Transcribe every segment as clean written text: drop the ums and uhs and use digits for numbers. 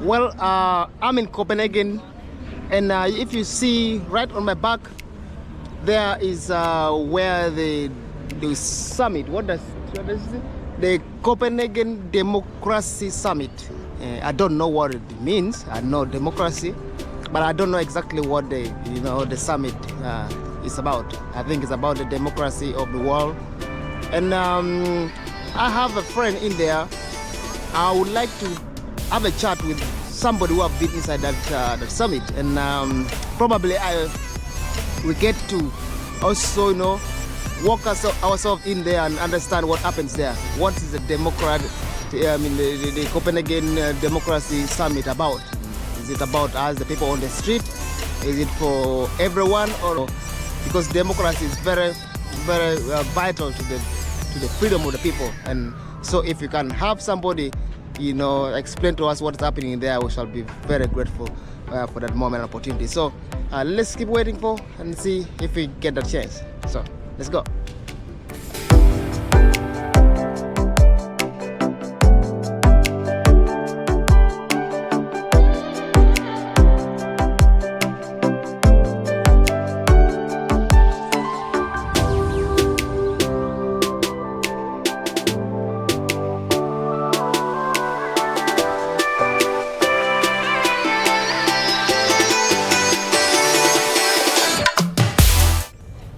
Well, I'm in Copenhagen, and if you see right on my back, there is where the summit. What is it? The Copenhagen Democracy Summit. I don't know what it means. I know democracy, but I don't know exactly what the summit is about. I think it's about the democracy of the world, and I have a friend in there. I would like to have a chat with somebody who have been inside that summit, and probably we get to also walk ourselves in there and understand what happens there. What is the the Copenhagen Democracy Summit about? Is it about us, the people on the street? Is it for everyone? Or because democracy is very, very vital to the freedom of the people, and so if you can have somebody explain to us what's happening there, we shall be very grateful for that moment and opportunity. So let's keep waiting for and see if we get that chance. So let's go.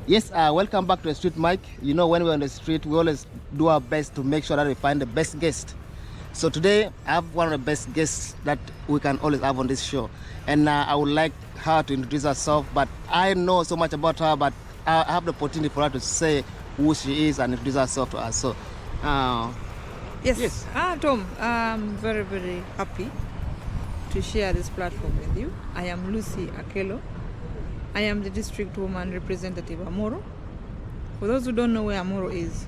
Yes, welcome back to the Street Mic. When we're on the street, we always do our best to make sure that we find the best guest. So today, I have one of the best guests that we can always have on this show. And I would like her to introduce herself, but I know so much about her, but I have the opportunity for her to say who she is and introduce herself to us. So, yes. Tom, I'm very, very happy to share this platform with you. I am Lucy Akello. I am the district woman representative Amuru. For those who don't know where Amuru is,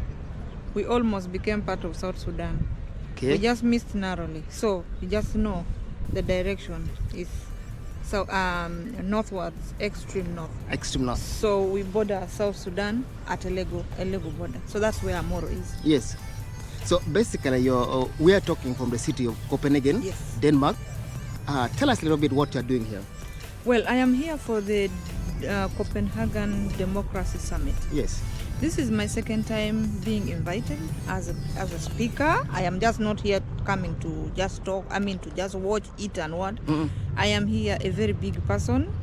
we almost became part of South Sudan. Okay. We just missed narrowly. So you just know the direction is northwards, extreme north. Extreme north. So we border South Sudan at a Lego border. So that's where Amuru is. Yes. So basically, we are talking from the city of Copenhagen, yes, Denmark. Tell us a little bit what you're doing here. Well, I am here for the Copenhagen Democracy Summit. Yes. This is my second time being invited as a speaker. I am just not here coming to just talk, to just watch, eat and what. Mm-mm. I am here a very big person.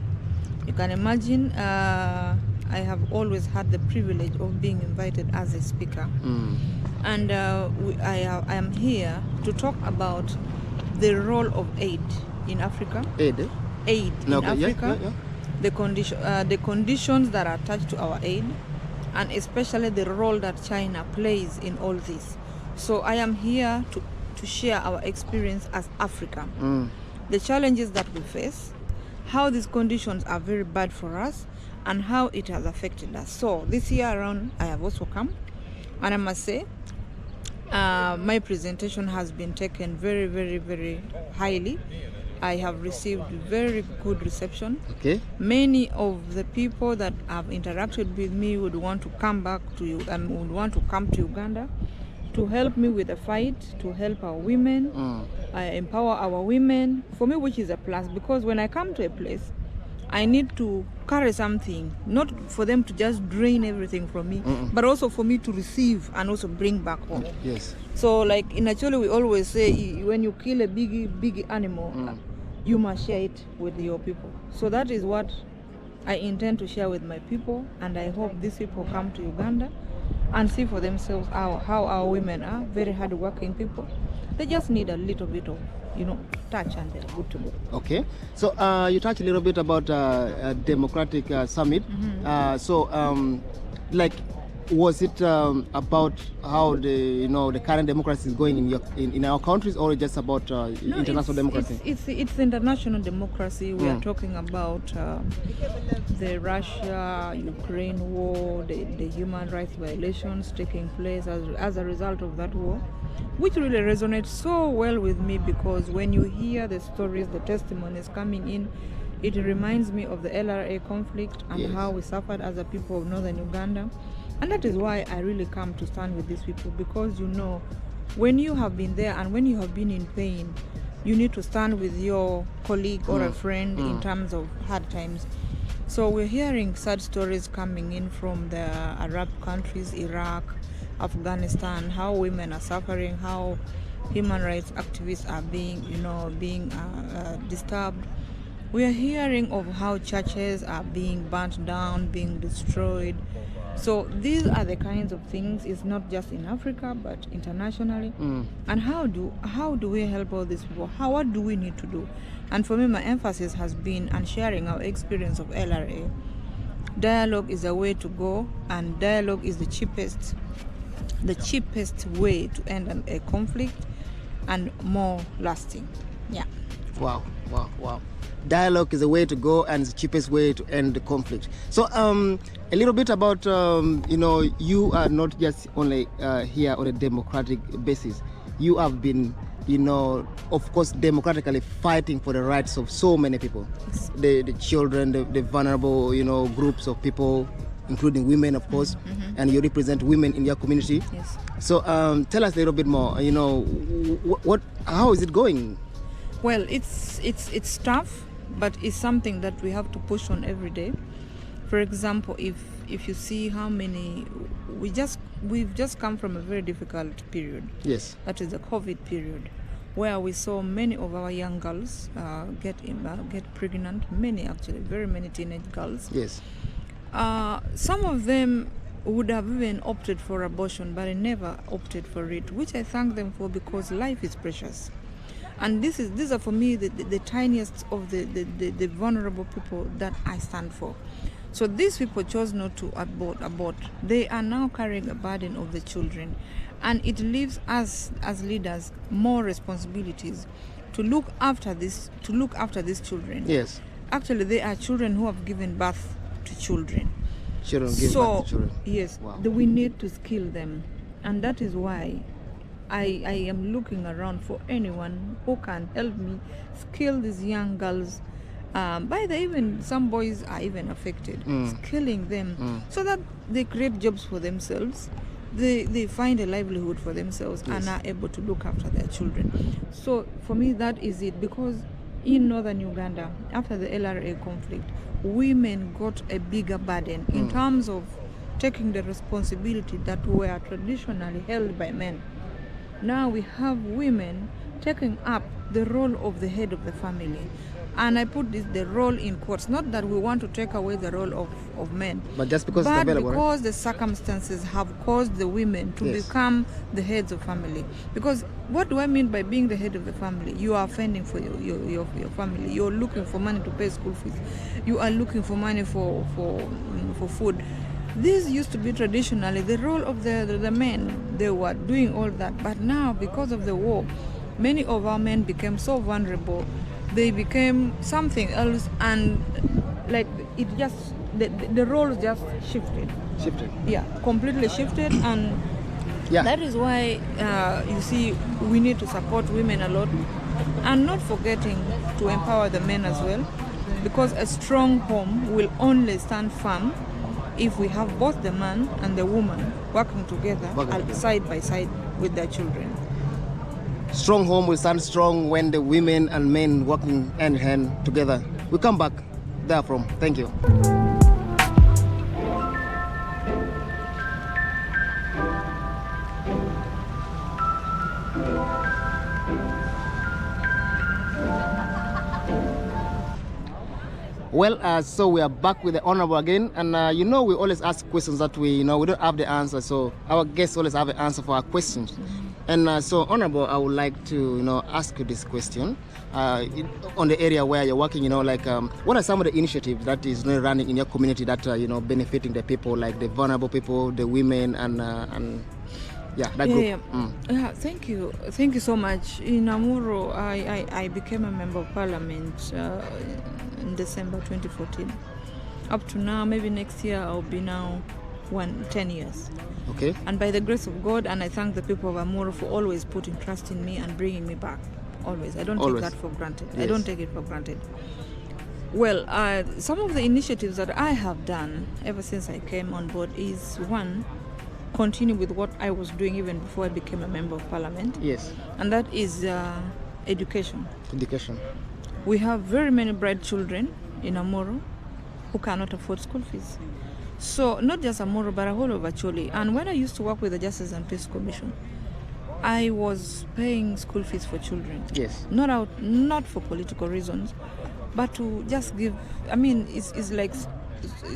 You can imagine I have always had the privilege of being invited as a speaker. Mm. And I am here to talk about the role of aid in Africa. Aid In Africa, yeah. The conditions that are attached to our aid, and especially the role that China plays in all this. So I am here to share our experience as Africa, the challenges that we face, how these conditions are very bad for us, and how it has affected us. So this year around, I have also come, and I must say, my presentation has been taken very, very, very highly. I have received very good reception. Okay. Many of the people that have interacted with me would want to come back to would want to come to Uganda to help me with the fight, to help our women, empower our women. For me, which is a plus, because when I come to a place, I need to carry something, not for them to just drain everything from me, but also for me to receive and also bring back home. Yes. So, like in Acholi, we always say, when you kill a big animal, you must share it with your people. So that is what I intend to share with my people, and I hope these people come to Uganda and see for themselves how our women are very hard-working people. They just need a little bit of touch, and they're good to go. Okay. So you touched a little bit about a democratic summit. Was it about how the current democracy is going in our countries, or just about international democracy? It's international democracy. We are talking about the Russia-Ukraine war, the human rights violations taking place as a result of that war, which really resonates so well with me, because when you hear the stories, the testimonies coming in, it reminds me of the LRA conflict and Yes. how we suffered as a people of northern Uganda. And that is why I really come to stand with these people, because when you have been there and when you have been in pain, you need to stand with your colleague or a friend in terms of hard times. So we're hearing sad stories coming in from the Arab countries, Iraq, Afghanistan, how women are suffering, how human rights activists are being disturbed. We are hearing of how churches are being burnt down, being destroyed. So these are the kinds of things. It's not just in Africa, but internationally. And how do we help all these people? What do we need to do? And for me, my emphasis has been on sharing our experience of LRA. Dialogue is the way to go, and dialogue is the cheapest way to end a conflict and more lasting. Yeah. Wow. Dialogue is the way to go and the cheapest way to end the conflict. So a little bit about you are not just only here on a democratic basis. You have been of course democratically fighting for the rights of so many people. Yes. The children, the vulnerable groups of people, including women, of course. And you represent women in your community. Yes. So tell us a little bit more, how is it going? Well, it's tough, but it's something that we have to push on every day. For example, if you see how many we've just come from a very difficult period. Yes. That is the COVID period, where we saw many of our young girls get pregnant. Many, actually, very many teenage girls. Yes. Some of them would have even opted for abortion, but they never opted for it, which I thank them for, because life is precious. And these are for me the tiniest of the vulnerable people that I stand for. So these people chose not to abort. They are now carrying a burden of the children, and it leaves us as leaders more responsibilities to look after these children. Yes. Actually, they are children who have given birth to children. Children give birth to children. Yes. Wow. We need to skill them, and that is why I am looking around for anyone who can help me skill these young girls. By the even some boys are even affected. Skilling them so that they create jobs for themselves, they find a livelihood for themselves. Yes. And are able to look after their children. So for me, that is it, because in northern Uganda, after the LRA conflict, women got a bigger burden in terms of taking the responsibility that were traditionally held by men. Now we have women taking up the role of the head of the family. And I put the role in quotes, not that we want to take away the role of men, but just because it's available, because the circumstances have caused the women to become the heads of family. Because what do I mean by being the head of the family? You are fending for your family. You're looking for money to pay school fees. You are looking for money for food. This used to be traditionally the role of the men. They were doing all that. But now, because of the war, many of our men became so vulnerable. They became something else, and like it just the roles just shifted. Yeah, completely shifted. And that is why you see we need to support women a lot, and not forgetting to empower the men as well, because a strong home will only stand firm if we have both the man and the woman working together side by side with their children. Strong home will stand strong when the women and men working hand in hand together. We come back therefrom. Thank you. Well, so we are back with the Honorable again, and we always ask questions that we don't have the answer, so our guests always have an answer for our questions. And so, Honorable, I would like to ask you this question on the area where you're working. What are some of the initiatives that is running in your community that are benefiting the people, like the vulnerable people, the women, and that group? Yeah, thank you so much. In Amuru, I became a member of parliament in December 2014. Up to now, maybe next year I'll be now 10 years. Okay. And by the grace of God, and I thank the people of Amuru for always putting trust in me and bringing me back. Always. I don't take that for granted. Yes. I don't take it for granted. Well, some of the initiatives that I have done ever since I came on board is, one, continue with what I was doing even before I became a member of parliament. Yes. And that is education. Education. We have very many bright children in Amuru who cannot afford school fees. So not just Amuru, but a whole of Acholi. And when I used to work with the Justice and Peace Commission, I was paying school fees for children. Yes. Not for political reasons, but to just give. I mean, it's like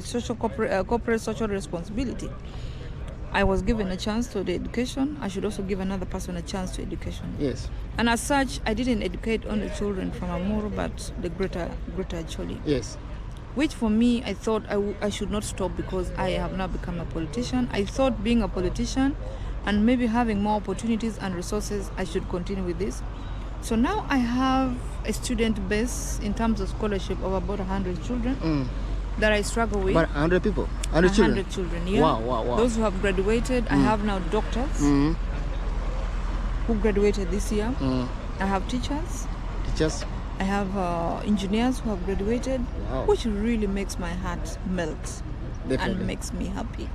social corporate social responsibility. I was given a chance to the education. I should also give another person a chance to education. Yes. And as such, I didn't educate only children from Amuru, but the greater Acholi. Yes. Which for me, I thought I should not stop because I have now become a politician. I thought being a politician and maybe having more opportunities and resources, I should continue with this. So now I have a student base in terms of scholarship of about 100 children that I struggle with. But 100 people? 100 children? 100 children, yeah. Wow. Those who have graduated, I have now doctors who graduated this year. I have teachers. Teachers? I have engineers who have graduated, which really makes my heart melt. Definitely. And makes me happy.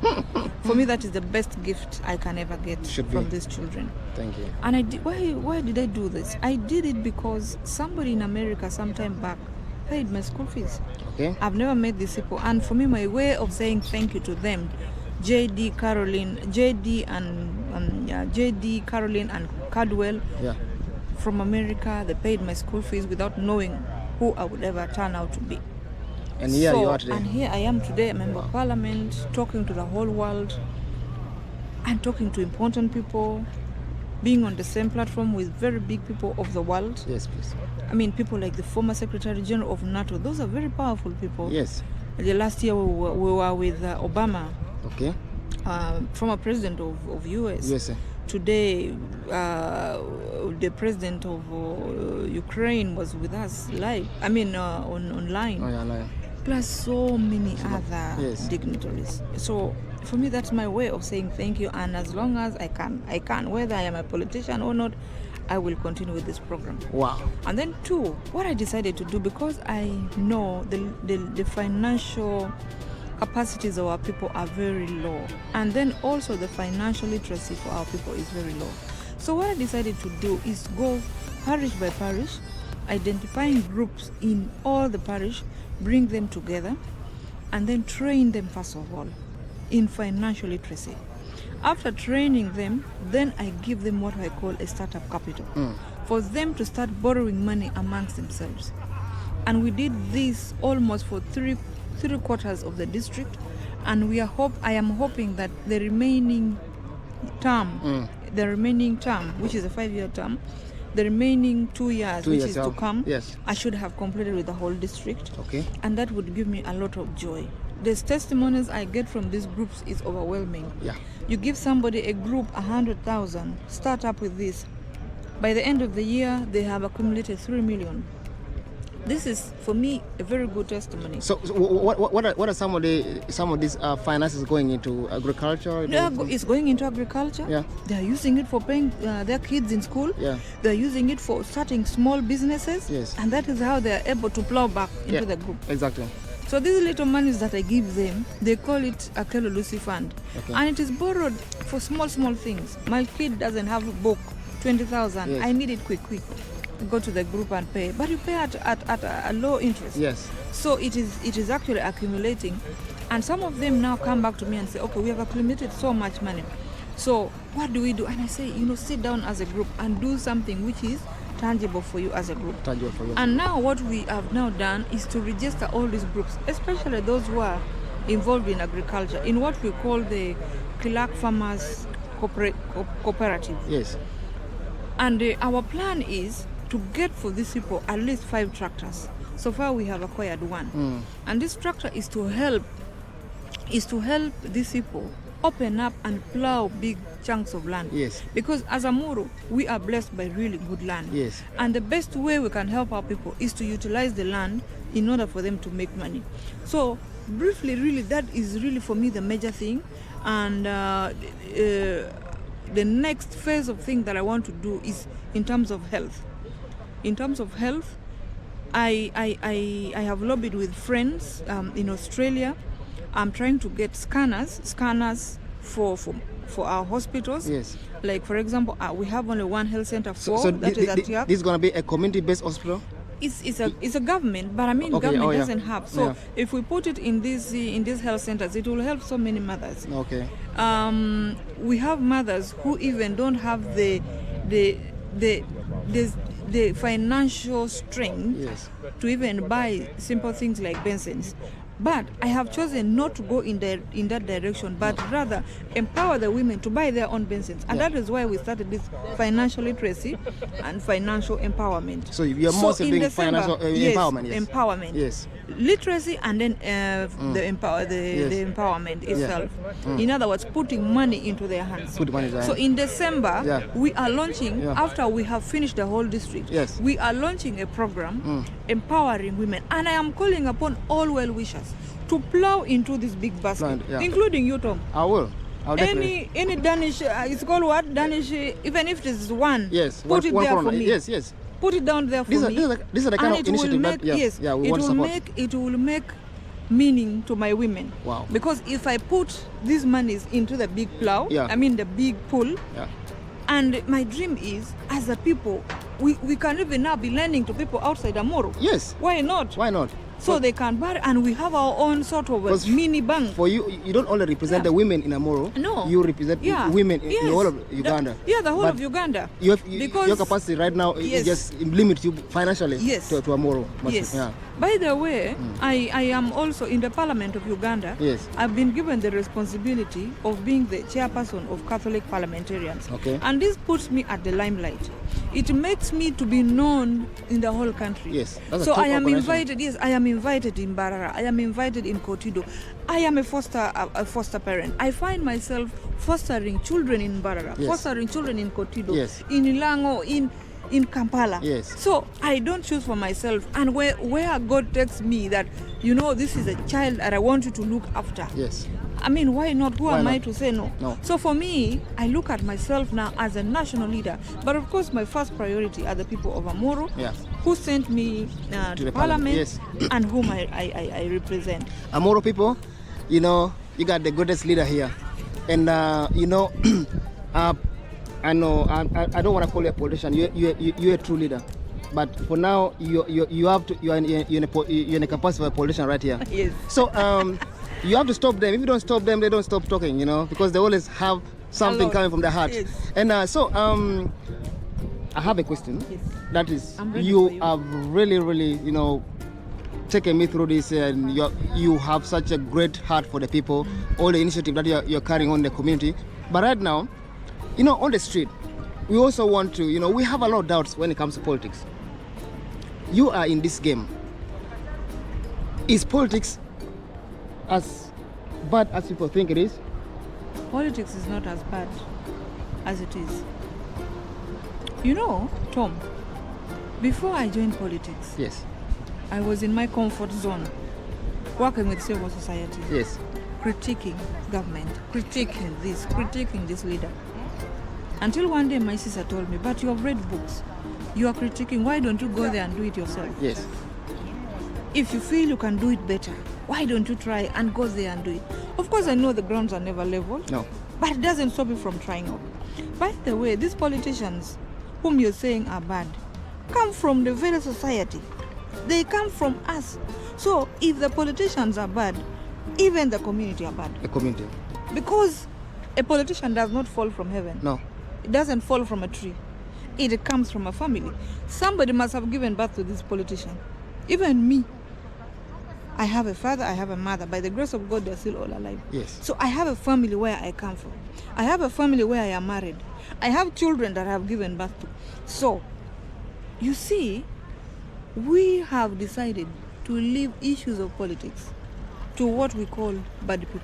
For me, that is the best gift I can ever get from these children. Thank you. And why did I do this? I did it because somebody in America sometime back paid my school fees. Okay. I've never met these people, and for me, my way of saying thank you to them, JD, Caroline, and Cardwell, from America, they paid my school fees without knowing who I would ever turn out to be. And here you are today. And here I am today, a member of parliament, talking to the whole world and talking to important people, being on the same platform with very big people of the world. Yes, please. I mean, people like the former Secretary General of NATO. Those are very powerful people. Yes. The last year we were with Obama, okay, former president of US. Yes. Today, the president of Ukraine was with us live. I mean, online. Oh, yeah, online. Plus so many other dignitaries. So for me, that's my way of saying thank you. And as long as I can, whether I am a politician or not, I will continue with this program. Wow. And then two, what I decided to do, because I know the financial capacities of our people are very low, and then also the financial literacy for our people is very low. So what I decided to do is go parish by parish, identifying groups in all the parish, bring them together, and then train them first of all in financial literacy. After training them, then I give them what I call a startup capital for them to start borrowing money amongst themselves. And we did this almost for three quarters of the district, and I am hoping that the remaining term, which is a 5-year term, the remaining 2 years, which is to come, I should have completed with the whole district. Okay. And that would give me a lot of joy. The testimonies I get from these groups is overwhelming. Yeah. You give somebody a group 100,000, start up with this. By the end of the year, they have accumulated 3 million. This is, for me, a very good testimony. So what are some of these finances going into agriculture? It's going into agriculture. Yeah. They are using it for paying their kids in school. Yeah. They are using it for starting small businesses. Yes. And that is how they are able to plow back into the group. Exactly. So these little monies that I give them, they call it Akello Lucy Fund. Okay. And it is borrowed for small things. My kid doesn't have a book, 20,000. Yes. I need it quick. Go to the group and pay. But you pay at a low interest. Yes. So it is actually accumulating. And some of them now come back to me and say, okay, we have accumulated so much money. So what do we do? And I say, sit down as a group and do something which is tangible for you as a group. Tangible for you. And now what we have now done is to register all these groups, especially those who are involved in agriculture, in what we call the Kilak Farmers Cooperative. Yes. And our plan is to get for these people at least 5 tractors. So far we have acquired 1. And this tractor is to help these people open up and plow big chunks of land. Yes. Because as Amuru, we are blessed by really good land. Yes. And the best way we can help our people is to utilize the land in order for them to make money. So briefly, really, that is really for me the major thing. And the next phase of thing that I want to do is in terms of health. In terms of health, I have lobbied with friends in Australia. I'm trying to get scanners for our hospitals. Yes. Like, for example, we have only one health center So this is going to be a community-based hospital? It's a government, but I mean, Okay, government yeah. doesn't have. So Yeah. if we put it in these health centers, it will help so many mothers. Okay. We have mothers who even don't have the financial strength Yes. to even buy simple things like Bensons. But I have chosen not to go in that direction, but rather empower the women to buy their own Bensons. And that is why we started this financial literacy and financial empowerment. So you're mostly doing December, financial yes, empowerment. Yes. Empowerment. Yes. Literacy and then the empowerment itself. In other words, putting money into their hands. Put money in their So hands. in December, Yeah. we are launching, Yeah. after we have finished the whole district, Yes. we are launching a program empowering women. And I am calling upon all well-wishers to plow into this big basket, Yeah. including you, Tom. I will. I'll definitely. Any Danish, it's called what? Danish, even if it is one, Yes. put it one there corner. for me. Yes. Yes. Put it down there for These me. are the kind And of it will initiative make, that yes, we it want to will support. make meaning to my women. Wow. Because if I put these monies into the big plow, Yeah. I mean the big pool, Yeah. and my dream is, as a people, we can even now be lending to people outside Amuru. Yes. Why not? Why not? So they can buy, and we have our own sort of a 'Cause mini bank. For you don't only represent the women in Amuru. No. You represent women in the whole of Uganda. The whole But of Uganda. Your capacity right now Yes. just limits you financially Yes. to Amuru. Yes. Yeah. By the way, I am also in the Parliament of Uganda. Yes. I've been given the responsibility of being the chairperson of Catholic parliamentarians. Okay. And this puts me at the limelight. It makes me to be known in the whole country. Yes, that's a So top I am operation. invited. Yes, I am invited in Barara. I am invited in Kotido. I am a foster parent. I find myself fostering children in Barara, Yes. fostering children in Kotido, Yes. in Ilango, in Kampala. Yes. So I don't choose for myself. And where God takes me that, this is a child that I want you to look after. Yes. I mean, why not? Who Why am I not? to say no? No. So for me, I look at myself now as a national leader. But of course, my first priority are the people of Amuru, Yeah. who sent me to the Parliament, Yes. and whom I represent. Amuru people, you got the greatest leader here. And, I know, I don't want to call you a politician. You're a true leader. But for now, you're in a capacity of a politician right here. Yes. So you have to stop them. If you don't stop them, they don't stop talking, because they always have something Hello. coming from the heart. Yes. And I have a question. Yes. That is, I'm ready you for you. have really, taken me through this, and you have such a great heart for the people, all the initiative that you're carrying on the community. But right now, on the street, we also want to, we have a lot of doubts when it comes to politics. You are in this game. Is politics as bad as people think it is? Politics is not as bad as it is. Tom, before I joined politics, Yes. I was in my comfort zone, working with civil society, Yes. critiquing government, critiquing this leader. Until one day my sister told me, but you have read books, you are critiquing, why don't you go there and do it yourself? Yes. If you feel you can do it better, why don't you try and go there and do it? Of course, I know the grounds are never level, No. but it doesn't stop you from trying out. By the way, these politicians whom you're saying are bad come from the very society. They come from us. So if the politicians are bad, even the community are bad. The community. Because a politician does not fall from heaven. No. It doesn't fall from a tree. It comes from a family. Somebody must have given birth to this politician. Even me. I have a father, I have a mother. By the grace of God, they're still all alive. Yes. So I have a family where I come from. I have a family where I am married. I have children that I have given birth to. So, you see, we have decided to leave issues of politics to what we call bad people.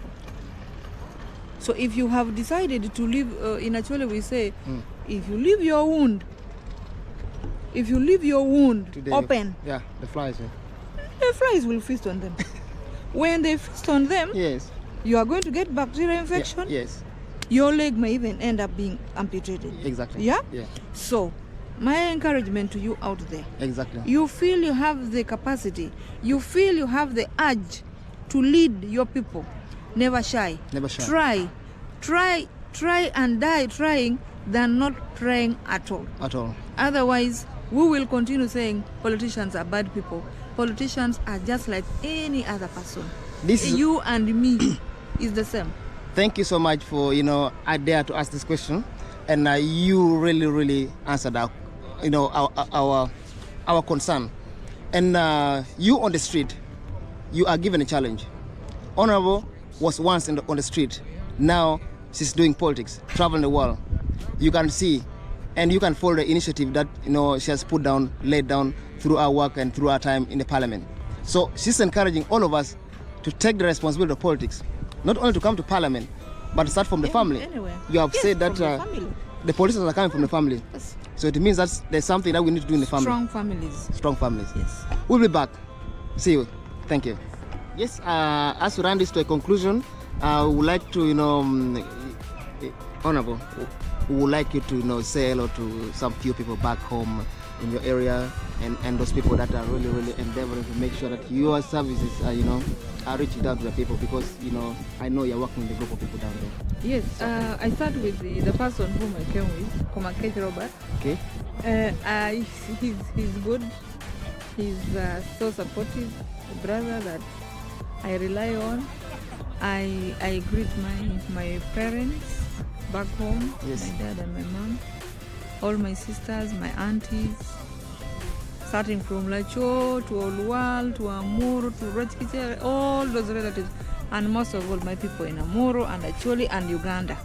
So if you have decided to leave, in Achole we say, if you leave your wound Today, open, Yeah, the flies. the flies will feast on them. When they feast on them, Yes. you are going to get bacterial infection. Yes. Your leg may even end up being amputated. Exactly. Yeah? Yeah. So, my encouragement to you out there, Exactly. you feel you have the capacity, you feel you have the urge to lead your people, never shy. Never shy. Try. try and die trying than not trying at all. Otherwise, we will continue saying politicians are bad people. Politicians are just like any other person. You and me is the same. Thank you so much for, I dare to ask this question, and you really answered our, our concern. And you on the street, you are given a challenge. Honorable was once on the street. Now she's doing politics, traveling the world. You can see, and you can follow the initiative that she has laid down through our work and through our time in the parliament. So she's encouraging all of us to take the responsibility of politics, not only to come to parliament, but to start from the family. Anywhere. You have said that the politicians are coming from the family. Yes. So it means that there's something that we need to do in the family. Strong families. Yes. We'll be back. See you. Thank you. Yes, as we run this to a conclusion, I would like to, Honorable, we would like you to, say hello to some few people back home in your area, and those people that are really endeavoring to make sure that your services are reaching down to the people, because I know you're working with a group of people down there. Yes, I start with the person whom I came with, Komakech Robert. Okay. He's good. He's so supportive, a brother that I rely on. I greet my parents back home, yes. My dad and my mom, all my sisters, my aunties, starting from Lacho to Oluwal to Amuru to Rachkiche, all those relatives, and most of all my people in Amuru and Acholi and Uganda.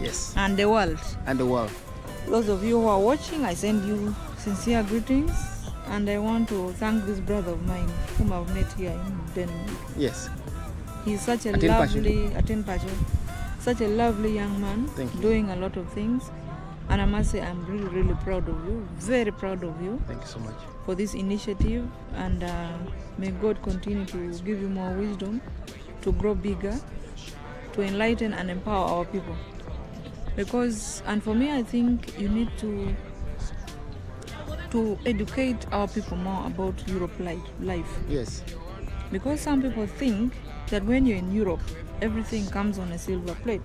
Yes. And the world. Those of you who are watching, I send you sincere greetings, and I want to thank this brother of mine whom I've met here in Denmark. Yes. He's such a lovely young man, doing a lot of things, and I must say I'm really proud of you, very proud of you. Thank you so much for this initiative, and may God continue to give you more wisdom to grow bigger, to enlighten and empower our people. Because, and for me, I think you need to educate our people more about Europe life. Yes. Because some people think that when you're in Europe, everything comes on a silver plate.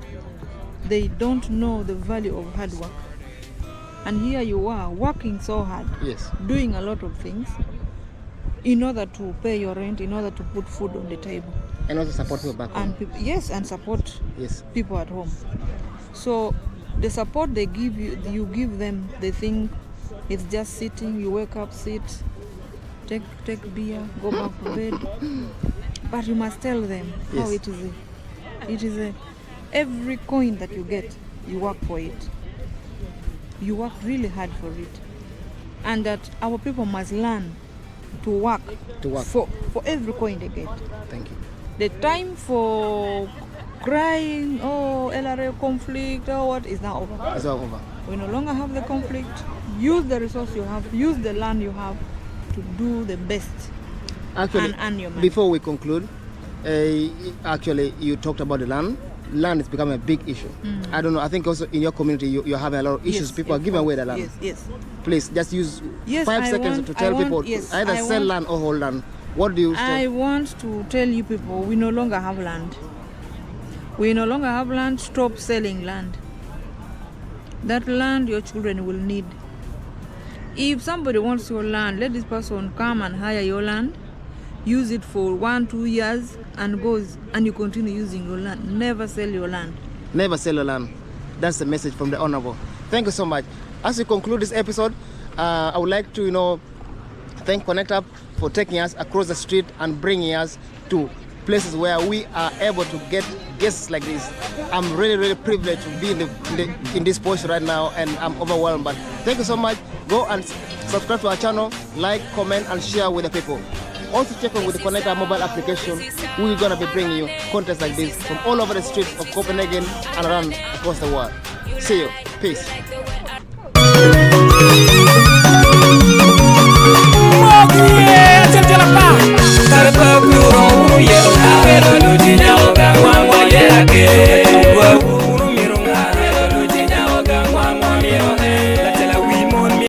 They don't know the value of hard work. And here you are, working so hard, yes, doing a lot of things in order to pay your rent, in order to put food on the table. And also support people back home. And support people at home. So the support they give you, you give them, they think it's just sitting, you wake up, sit, take beer, go back to bed. But you must tell them how it is. It is every coin that you get, you work for it. You work really hard for it. And that our people must learn to work for every coin they get. Thank you. The time for crying, LRA conflict, what is now over. It's all over. We no longer have the conflict. Use the resource you have, use the land you have to do the best. Actually, and your money. Before we conclude, actually you talked about the land. Land is becoming a big issue. I don't know, I think also in your community you're having a lot of issues. People are giving away the land. Yes. Please, just use 5 seconds to tell people either sell land or hold land. What do you say? I want to tell you people, we no longer have land. We no longer have land. Stop selling land. That land your children will need. If somebody wants your land, let this person come and hire your land, use it for 1-2 years and goes, and you continue using your land. Never sell your land. Never sell your land. That's the message from the Honorable. Thank you so much. As we conclude this episode, I would like to thank Connect Up for taking us across the street and bringing us to places where we are able to get guests like this. I'm really privileged to be in this position right now, and I'm overwhelmed. But thank you so much. Go and subscribe to our channel, like, comment, and share with the people. Also check out with the Connect Up mobile application. We're going to be bringing you content like this from all over the streets of Copenhagen and around across the world. See you. Peace. Yeah,